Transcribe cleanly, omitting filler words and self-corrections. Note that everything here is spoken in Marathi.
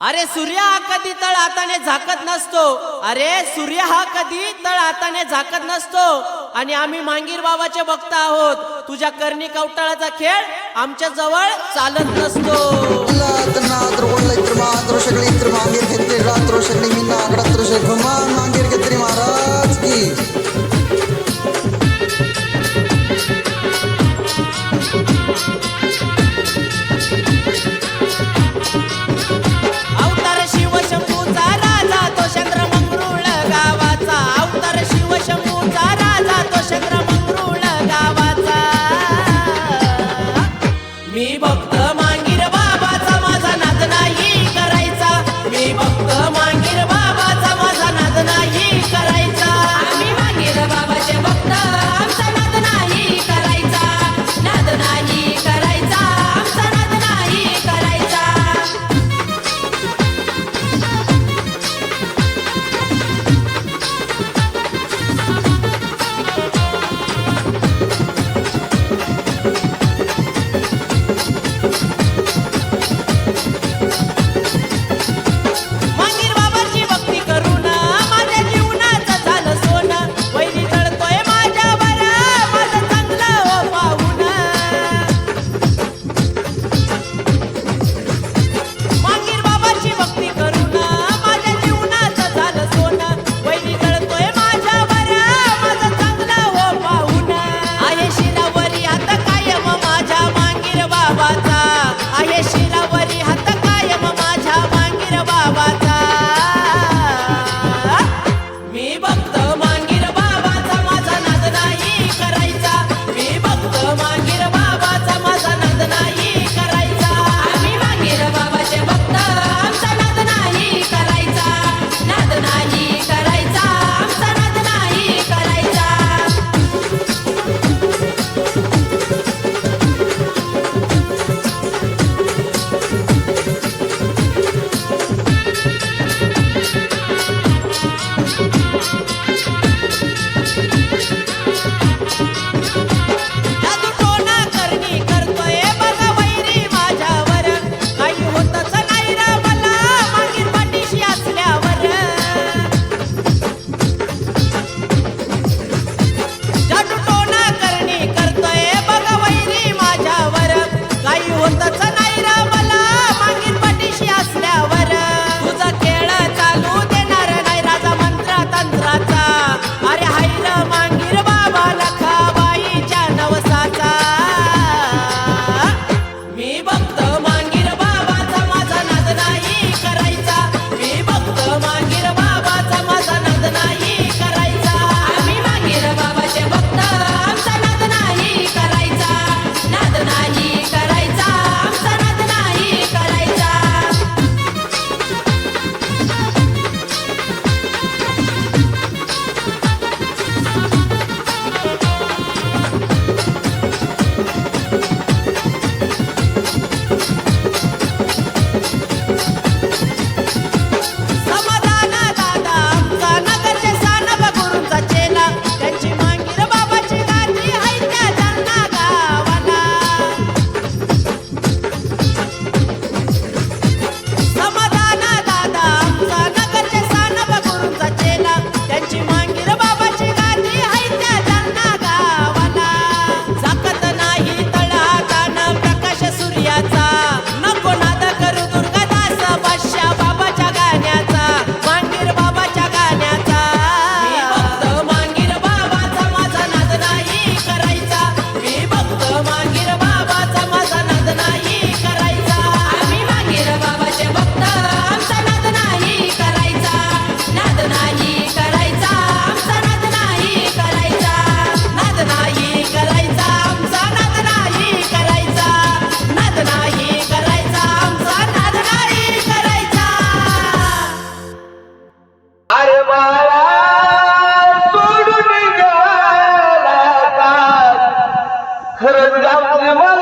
अरे सूर्य हा कधी तळ हाताने झाकत नसतो. अरे सूर्य हा कधी तळ हाताने झाकत नसतो. आणि आम्ही मांगीर बाबाचे भक्त आहोत. तुझ्या कर्णी कवटाळाचा खेळ आमच्या जवळ चालत नसतो. महाराज की अवतार शिवशंभूचा राजा तो चंद्रमंगरुळ गावाचा. अवतार शिवशंभूचा राजा तो चंद्रमंगरुळ गावाचा. मी भक्त मांगीर बाबाचा माझा नाद नाही करायचा. मी भक्त मांगीर बाबाचा माझा नाद नाही करायचा. आम्ही मांगीर बाबाचे भक्त आमचा नाद नाही करायचा. नाद नाही करायचा आमचा नाद नाही करायचा. मांगीर बाबाची भक्ती करून माझ्या जीवनाचं झालं सोनं. वैरी जळतोय माझ्यावर माझं चांगलं हो पाहून. मांगीर बाबाची भक्ती करून माझ्या जीवनाचं झालं सोनं. वैरी जळतोय माझ्यावर माझं चांगलं हो पाहून. आहे शिरावरी हात कायम माझ्या मांगीर बाबाचा. आहे शिरावरी हात कायम माझ्या मांगीर बाबाचा. मी भक्त मांगीर बाबाचा माझा नाद नाही करायचा. मी भक्त मांगीर बाबाचा माझा नाद नाही करायचा. आम्ही मांगीर बाबाचे भक्त आमचा नाद नाही करायचा. नाद नाही करायचा आमचा नाद नाही करायचा. जादू टोना करणी करतोय बघा वैरी माझ्यावर. काही होतच नाही रे मला मांगीर पाठीशी असल्यावर. जादू टोना करणी करतोय बघा वैरी माझ्यावर. काही होतच नाही रे मला मांगीर पाठीशी असल्यावर. तुझा खेळ चालू देणार नाही राजा मंत्र तंत्राचा. अरे हायर मांगीर बाबा लखाबाईच्या नवसाचा. मी भक्त मांगीर बाबाचा माझा नाद नाही करायचा. मी भक्त मांगीर बाबाचा माझा नाद नाही करायचा. आम्ही मांगीर बाबाचे भक्त आमचा नाद नाही करायचा. नाद नाही करायचा आमचा नाद नाही करायचा. समाधान दादा आमचा नगरचे सानप गुरूंचा चेला. त्यांची मांगीर बाबाची गादी आहे त्या जालना गावाला. समाधान दादा आमचा नगरचे सानप गुरूंचा चेला. त्यांची मांगीर बाबाची गादी आहे त्या जालना गावाला. जाकत नाही तळहातानं प्रकाश सूर्याचा. नको नाद करू दुर्गादास बादशाह बाबाच्या गाण्याचा. मांगीर बाबाच्या गाण्याचा. मी भक्त मांगीर बाबाचा माझा नाद नाही करायचा. मी भक्त मांगीर बाबाचा माझा नाद नाही करायचा. आम्ही मांगीर बाबाचे भक्त आमचा नाद नाही करायचा. नाद नाही करायचा आमचा नाद नाही करायचा. नाद नाही करायचा आमचा नाद नाही करायचा. नाद नाही करायचा आमचा नाद नाही करायचा. अरे बाळा सोडून गेला का खरंच गावचे मला